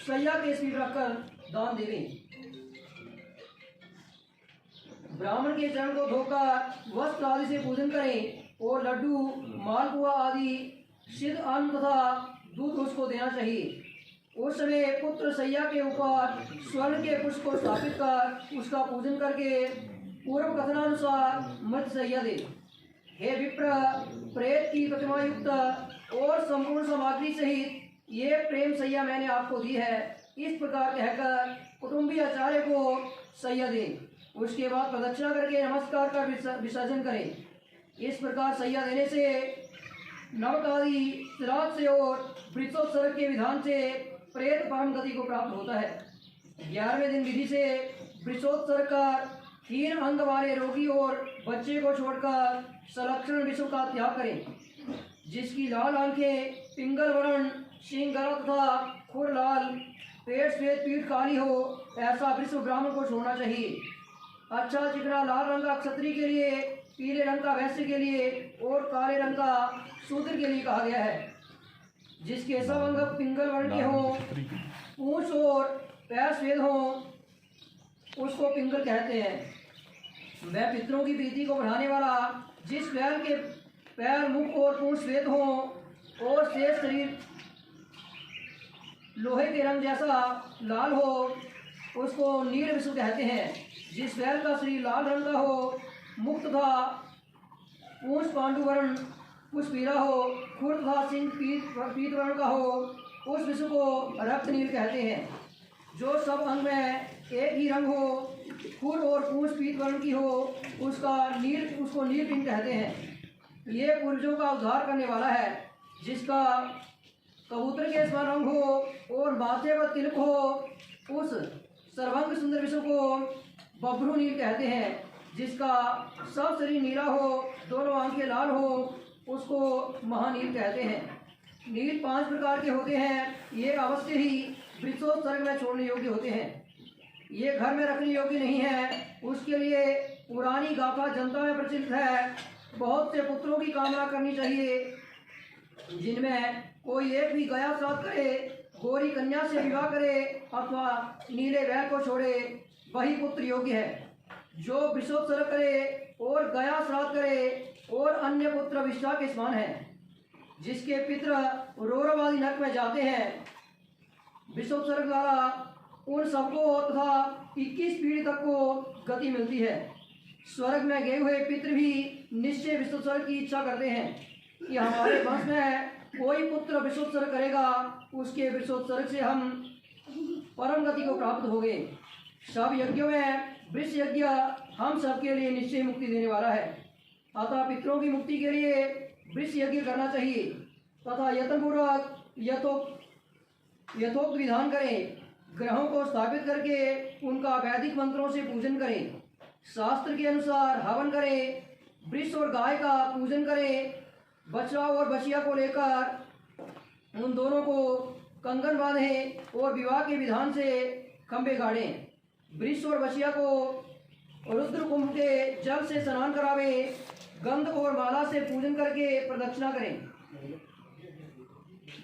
सैया के सिर रखकर दान देवे। ब्राह्मण के चरण को धोकर वस्त्र आदि से पूजन करें और लड्डू, मालपुआ आदि सिद्ध अन्न तथा दूध उसको देना चाहिए। उस समय पुत्र सैया के ऊपर स्वर्ण के पुष्प को स्थापित कर उसका पूजन करके पूर्व कथनानुसार मृत सैया दे। हे विप्र, प्रेत की प्रतिमा युक्त और संपूर्ण सामग्री सहित ये प्रेम सैया मैंने आपको दी है, इस प्रकार कहकर कुटुंबी आचार्य को सैया दे। उसके बाद प्रदक्षिणा करके नमस्कार का विसर्जन करें। इस प्रकार सैया देने से नवकादि श्राद्ध से और वृक्षोत्सर्ग के विधान से प्रेत परम गति को प्राप्त होता है। 11वें दिन विधि से वृक्षोत्सर्ग कर हीन अंग वाले रोगी और बच्चे को छोड़कर सलक्षण विश्व का त्याग करें। जिसकी लाल आंखें, पिंगल वर्ण, सिंह गला तथा खुर लाल, पेट श्वेत, पीठ काली हो, ऐसा विश्व ब्राह्मण को छोड़ना चाहिए। अच्छा चिकना लाल रंग का क्षत्रिय के लिए, पीले रंग का वैश्य के लिए और काले रंग का शूद्र के लिए कहा गया है। जिसके सब अंग पिंगल वर्ण के हों, पूंछ और पैर श्वेत हों, उसको पिंगल कहते हैं। वह पितरों की प्रीति को बढ़ाने वाला, जिस बैल के पैर, मुख और पूंछ श्वेत हों और शेष शरीर लोहे के रंग जैसा लाल हो, उसको नील विषु कहते हैं। जिस बैल का शरीर लाल रंग का हो, मुख तथा पूंछ पांडु वर्ण, कुछ पीला हो, खुर तथा सिंह पीत वर्ण का हो, उस विषु को रक्त नील कहते हैं। जो सब अंग में एक ही रंग हो, खुर और पूंछ पीत वर्ण की हो, उसको नीलपिंड कहते हैं। ये पूर्वजों का उद्धार करने वाला है। जिसका कबूतर के समान रंग हो और माथे पर तिलक हो, उस सर्वांग सुंदर विषु को बभ्रू नील कहते हैं। जिसका सब शरीर नीला हो, दोनों आंखें लाल हो, उसको महानील कहते हैं। नील 5 प्रकार के होते हैं। ये अवश्य ही वृक्षोत्सर्ग में छोड़ने योग्य होते हैं। ये घर में रखने योग्य नहीं है। उसके लिए पुरानी गाथा जनता में प्रचलित है। बहुत से पुत्रों की कामना करनी चाहिए, जिनमें कोई एक भी गया श्राद्ध करे, गोरी कन्या से विवाह करे अथवा नीले बैल को छोड़े, वही पुत्र योग्य है। जो वृषोत्सर्ग करे और गया श्राद्ध करे और अन्य पुत्र विश्वा के समान है। जिसके पितृ रौरवादी नरक में जाते हैं, वृषोत्सर्ग द्वारा उन सबको तथा 21 पीढ़ी तक को गति मिलती है। स्वर्ग में गए हुए पितृ भी निश्चय वृषोत्सर्ग की इच्छा करते हैं कि हमारे वंश में कोई पुत्र वृषोत्सर्ग करेगा, उसके वृषोत्सर्ग से हम परम गति को प्राप्त होंगे। सब यज्ञों में वृष यज्ञ हम सबके लिए निश्चय मुक्ति देने वाला है। अतः पितरों की मुक्ति के लिए वृष यज्ञ करना चाहिए तथा यत्नपूर्वक यथोक्त विधान करें। ग्रहों को स्थापित करके उनका वैदिक मंत्रों से पूजन करें। शास्त्र के अनुसार हवन करें। वृष और गाय का पूजन करें। बछड़ा और बछिया को लेकर उन दोनों को कंगन बांधें और विवाह के विधान से खंभे गाड़ें। वृष और बछिया को रुद्र कुंभ के जल से स्नान करावें। गंध और माला से पूजन करके प्रदक्षिणा करें।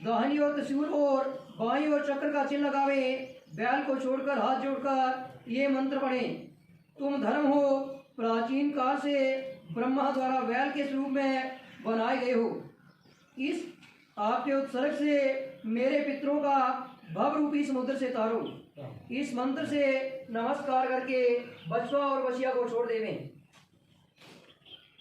दाहिनी ओर त्रिशूल और बाईं ओर चक्र का चिन्ह लगावें। बैल को छोड़कर हाथ जोड़कर ये मंत्र पढ़ें। तुम धर्म हो, प्राचीन काल से ब्रह्मा द्वारा बैल के स्वरूप में बनाए गए हो। इस आपके उत्सर्ग से मेरे पितरों का भव रूपी समुद्र से तारो। इस मंत्र से नमस्कार करके बछवा और बछिया को छोड़ देवें।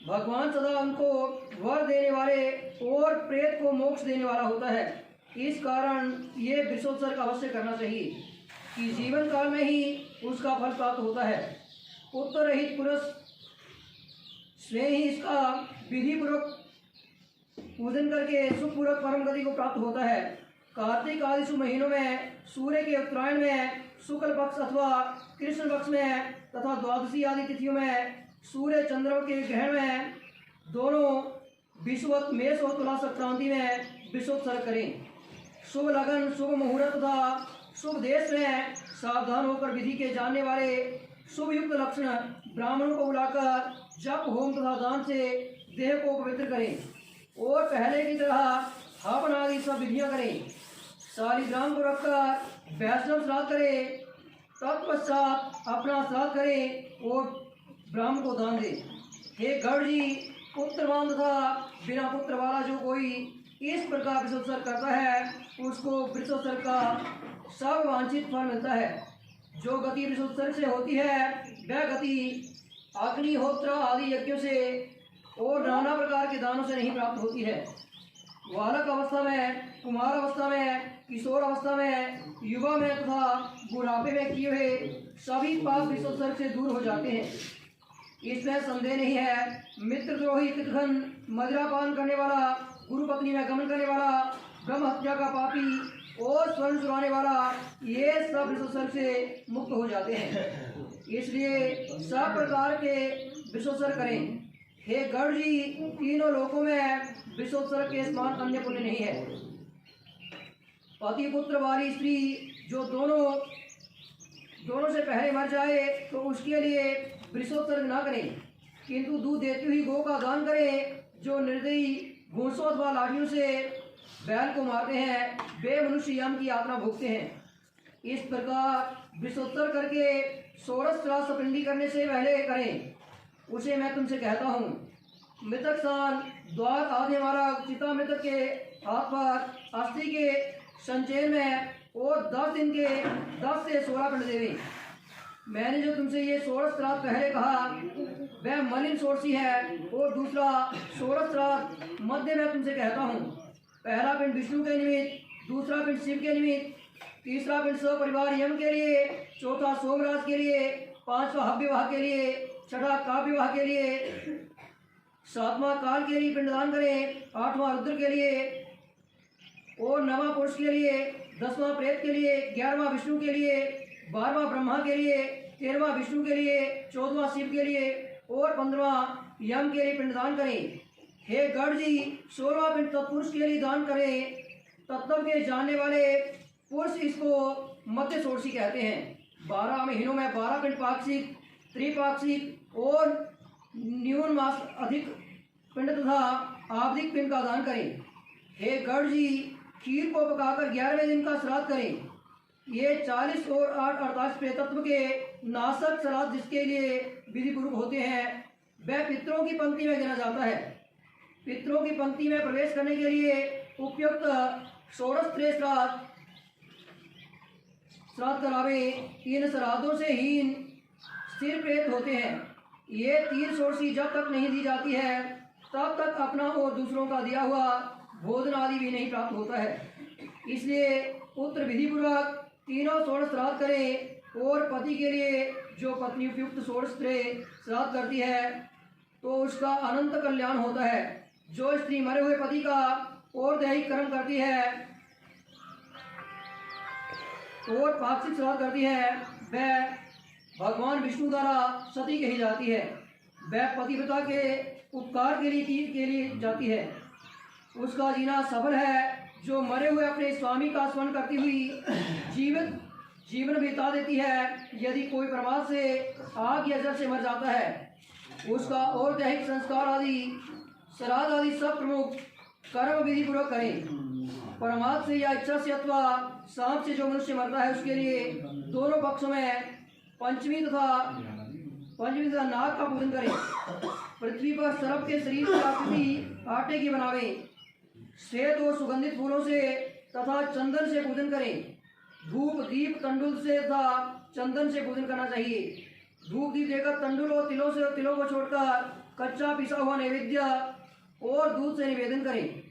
भगवान सदा उनको वर देने वाले और प्रेत को मोक्ष देने वाला होता है। इस कारण ये वृषोत्सर्ग अवश्य करना चाहिए कि जीवन काल में ही उसका फल प्राप्त होता है। पुत्र रहित पुरुष स्वयं ही इसका विधि पूर्वक पूजन करके सुखपूर्वक परम गति को प्राप्त होता है। कार्तिक आदि शुभ महीनों में, सूर्य के उत्तरायण में, शुक्ल पक्ष अथवा कृष्ण पक्ष में तथा द्वादशी आदि तिथियों में, सूर्य चंद्र के ग्रहण में, दोनों विषुवत मेष और तुला संक्रांति में वृषोत्सर्ग करें। शुभ लगन, शुभ मुहूर्त तथा शुभ देश में सावधान होकर विधि के जानने वाले शुभ युक्त लक्षण ब्राह्मणों को बुलाकर जप, होम तथा दान से देह को पवित्र करें और पहले की तरह हवन आदि सब विधियां करें। शालिग्राम को रखकर वैष्णव श्राद्ध करे, तत्पश्चात अपना श्राद्ध करे और ब्राह्मण को दान दे। हे गढ़ जी, पुत्रवान तथा बिना पुत्र वाला जो कोई इस प्रकार वृषोत्सर्ग करता है उसको वृषोत्सर्ग का सब वांछित फल मिलता है। जो गति वृषोत्सर्ग से होती है वह गति अग्निहोत्र आदि यज्ञों से और नाना प्रकार के दानों से नहीं प्राप्त होती है। बालक अवस्था में, कुमार अवस्था में, किशोर अवस्था में, युवा में तथा बुढ़ापे में किए हुए सभी पाप वृषोत्सर्ग से दूर हो जाते हैं, इसमें संदेह नहीं है। मित्रद्रोही, कृतघ्न, मदिरापान करने वाला, गुरु पत्नी में गमन करने वाला, ब्रह्म हत्या का पापी और स्वर्ण चुराने वाला, ये सब वृषोत्सर्ग से मुक्त हो जाते हैं। इसलिए सब प्रकार के वृषोत्सर्ग करें। हे गढ़ जी, तीनों लोकों में वृषोत्सर्ग के समान अन्य पुण्य नहीं है। पति पुत्र वाली स्त्री जो दोनों से पहले मर जाए तो उसके लिए वृषोत्सर्ग ना करें, किंतु दूध देती हुई गौ का दान करें। जो निर्दयी घूंसों अथवा लाठियों से बैल को मारते हैं वे मनुष्य यम की यातना भोगते हैं। इस प्रकार वृषोत्सर्ग करके षोडश श्राद्ध सपिंडी करने से पहले करें, उसे मैं तुमसे कहता हूँ। मृतक स्थान, द्वार आदि हमारा चिता मृतक के हाथ पर अस्थि के संचयन में और 10 दिन के 10 से 16 पिंड देवे। मैंने जो तुमसे ये षोडश श्राद्ध पहले कहा वह मलिन षोडशी है और दूसरा षोडश श्राद्ध मध्य में तुमसे कहता हूँ। पहला पिंड विष्णु के निमित्त, दूसरा पिंड शिव के निमित्त, तीसरा पिंड सपरिवार यम के लिए, चौथा सोमराज के लिए, पांचवा हव्य विवाह के लिए, छठा काव्य विवाह के लिए, सातवां काल के लिए पिंडदान करें, आठवां रुद्र के लिए और नवां पुरुष के लिए, 10वां प्रेत के लिए, 11वां विष्णु के लिए, 12वां ब्रह्मा के लिए, 13वां विष्णु के लिए, 14वां शिव के लिए और 15वां यम के लिए पिंडदान करें। हे गढ़ जी, 16वां पिंड तत्पुरुष के लिए दान करें। तत्व के जानने वाले पुरुष इसको मध्य षोडशी कहते हैं। 12 महीनों में 12 पिंड पाक्षिक, त्रिपाक्षिक और न्यून मास अधिक पिंड तथा आवधिक पिंड का दान करें। हे गढ़ जी, खीर को पकाकर 11वें दिन का श्राद्ध करें। ये 40 और 8 48 प्रेतत्व के नाशक श्राद्ध जिसके लिए विधि पूर्वक होते हैं वह पितरों की पंक्ति में गिना जाता है। पितरों की पंक्ति में प्रवेश करने के लिए उपयुक्त षोडश श्राद्ध करावे। इन श्राद्धों से हीन स्थिर प्रेत होते हैं। ये 3 षोडशी जब तक नहीं दी जाती है तब तक अपना और दूसरों का दिया हुआ भोजन आदि भी नहीं प्राप्त होता है। इसलिए पुत्र विधि पूर्वक तीनों षोडश श्राद्ध करें और पति के लिए जो पत्नी उपयुक्त षोडश श्राद्ध करती है तो उसका अनंत कल्याण होता है। जो स्त्री मरे हुए पति का और दैहिक कर्म करती है और पाक्षिक श्राद्ध करती है वह भगवान विष्णु द्वारा सती कही जाती है। वह पतिव्रता के उपकार के लिए जाती है। उसका जीना सफल है। जो मरे हुए अपने स्वामी का स्मरण करती हुई जीवन बिता देती है, यदि कोई प्रमाद से आग या जल से मर जाता है उसका और दैहिक संस्कार आदि श्राद्ध आदि सब प्रमुख कर्म विधि पूर्वक करें। प्रमाद से या इच्छा से अथवा सांप से जो मनुष्य मरता है उसके लिए दोनों पक्षों में पंचमी तथा नाग का पूजन करें। पृथ्वी पर सर्प के शरीर की आकृति आटे की बनावे। श्वेत और सुगंधित फूलों से तथा चंदन से पूजन करें। धूप दीप तंडुल से तथा चंदन से पूजन करना चाहिए। धूप दीप देकर तंडुल और तिलों को छोड़कर कच्चा पिसा हुआ नैवेद्य और दूध से निवेदन करें।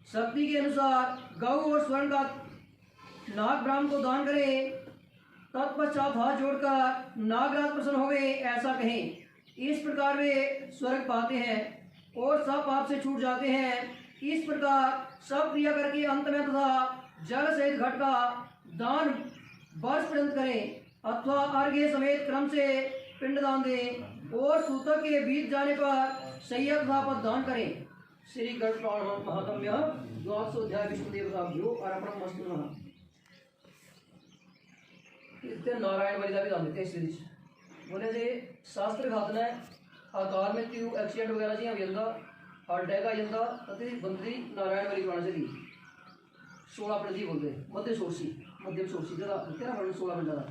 शक्ति के अनुसार गौ और स्वर्ण का नाग ब्राह्मण को दान करें। तत्पश्चात हाथ जोड़कर नागराज प्रसन्न होवे ऐसा कहें। इस प्रकार वे स्वर्ग पाते हैं और सब पाप से छूट जाते हैं। इस प्रकार सब क्रिया करके अंत में तथा जल सहित घट का दान वर्ष पर्यंत करें अथवा अर्घ्य समेत क्रम से पिंडदान दें और सूतक के बीत जाने पर सैयद पद दान करें। श्री गढ़ महात्म्य 12 अध्याय विष्णु देवताभ्यो अर्पणम मस्तु नमः। इतने नारायण बलिदा भी दान देते हैं। श्री बोले जे शास्त्र घातना आकार में त्यू एक्सीडेंट वगैरह जी अभियंता हार्ट अटैक आ जाता अति बंदी नारायण बलि कराना चाहिए। 16 प्रति बोलते हैं, मध्य सोर्सी, मध्यम सोर्सी ज़्यादा तेरा वर्ण 16 मिनट ज़्यादा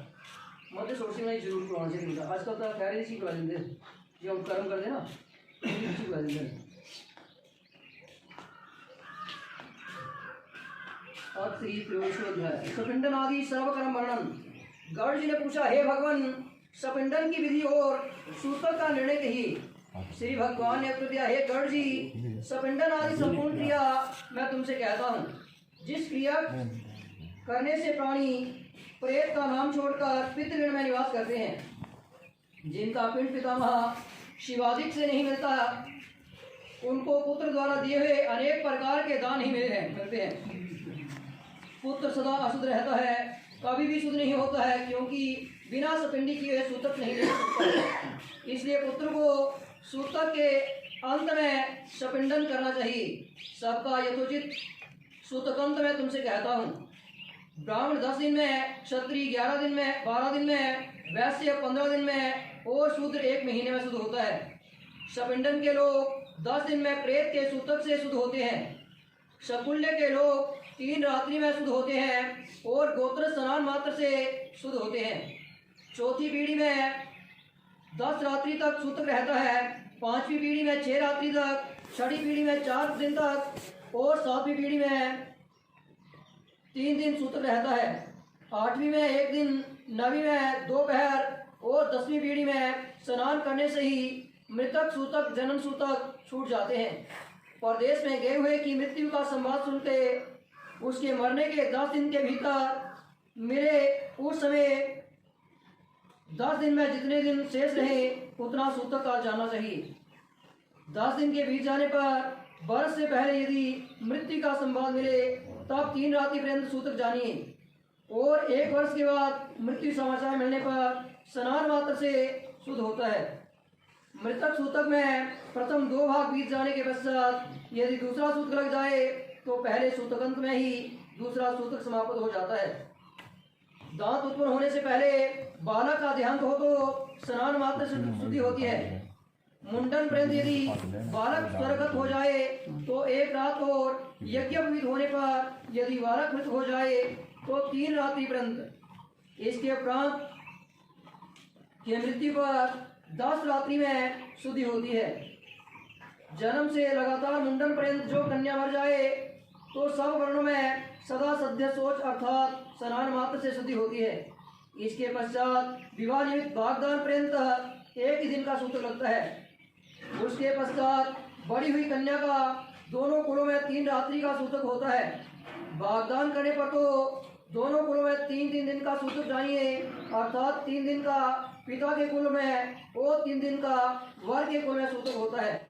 मध्य सोर्सी में जरूर पढ़ाना चाहिए मिलता। आजकल तो कह रहे इसी बुला देंगे जो हम कर्म करते ना, इसी बुला देंगे। अब श्री प्रयोजन सपिंडन आदि सर्वकर्म वर्णन। गर्ग जी ने पूछा, हे भगवान, सपिंडन की विधि और सूतक का निर्णय कहिए। श्री भगवान ने उत्तर दिया, हे गर्ग जी, सपिंडन आदि संपूर्ण क्रिया मैं तुमसे कहता हूँ। जिस क्रिया करने से प्राणी प्रेत का नाम छोड़कर पितृगण में निवास करते हैं, जिनका पिंड पितामह शिवादिक से नहीं मिलता, उनको पुत्र द्वारा दिए हुए अनेक प्रकार के दान ही मिलते हैं। पुत्र सदा अशुद्ध रहता है, कभी भी शुद्ध नहीं होता है, क्योंकि बिना सपिंडी किए सूतक नहीं ले सकता। इसलिए पुत्र को सूतक के अंत में सपिंडन करना चाहिए। सबका यथोचित सूतकंत मैं तुमसे कहता हूँ। ब्राह्मण 10 दिन में, क्षत्रिय 11 दिन में, 12 दिन में, वैश्य 15 दिन में और शूद्र 1 महीने में शुद्ध होता है। सपिंडन के लोग 10 दिन में प्रेत के सूतक से शुद्ध होते हैं। शकुल्य के लोग 3 रात्रि में शुद्ध होते हैं और गोत्र स्नान मात्र से शुद्ध होते हैं। चौथी पीढ़ी में 10 रात्रि तक सूतक रहता है, 5वीं पीढ़ी में 6 रात्रि तक, 6ठी पीढ़ी में 4 दिन तक और 7वीं पीढ़ी में 3 दिन सूतक रहता है। 8वीं में 1 दिन, 9वीं में 2 पहर और 10वीं पीढ़ी में स्नान करने से ही मृतक सूतक जन्म सूतक छूट जाते हैं। परदेश में गए हुए की मृत्यु का संवाद सुनते उसके मरने के 10 दिन के भीतर मिले, उस समय 10 दिन में जितने दिन शेष रहे उतना सूतक काल जाना चाहिए। 10 दिन के बीत जाने पर वर्ष से पहले यदि मृत्यु का संवाद मिले तब 3 रात्रि पर्यंत सूतक जानिए, और 1 वर्ष के बाद मृत्यु समाचार मिलने पर स्नान मात्र से शुद्ध होता है। मृतक सूतक में प्रथम 2 भाग बीत जाने के पश्चात यदि दूसरा सूतक लग जाए तो पहले सूतकांत में ही दूसरा सूतक समाप्त हो जाता है। दांत उत्पन्न होने से पहले बालक का देहांत हो तो स्नान मात्र से शुद्धि होती है। मुंडन पर्यंत यदि बालक स्वर्गत हो जाए तो 1 रात और यज्ञोपवीत होने पर यदि बालक मृत हो जाए तो 3 रात्रि पर्यंत। इसके उपरांत की मृत्यु पर 10 रात्रि में शुद्धि होती है। जन्म से लगातार मुंडन पर्यंत जो कन्या मर जाए तो सब वर्णों में सदा सद्य सोच अर्थात स्नान मात्र से शुद्धि होती है। इसके पश्चात विवाह निमित्त भागदान पर्यंत 1 ही दिन का सूतक लगता है। उसके पश्चात बड़ी हुई कन्या का दोनों कुलों में 3 रात्रि का सूतक होता है। भागदान करने पर तो दोनों कुलों में 3-3 दिन का सूतक जानिए, अर्थात 3 दिन का पिता के कुल में और 3 दिन का वर के कुल में सूतक होता है।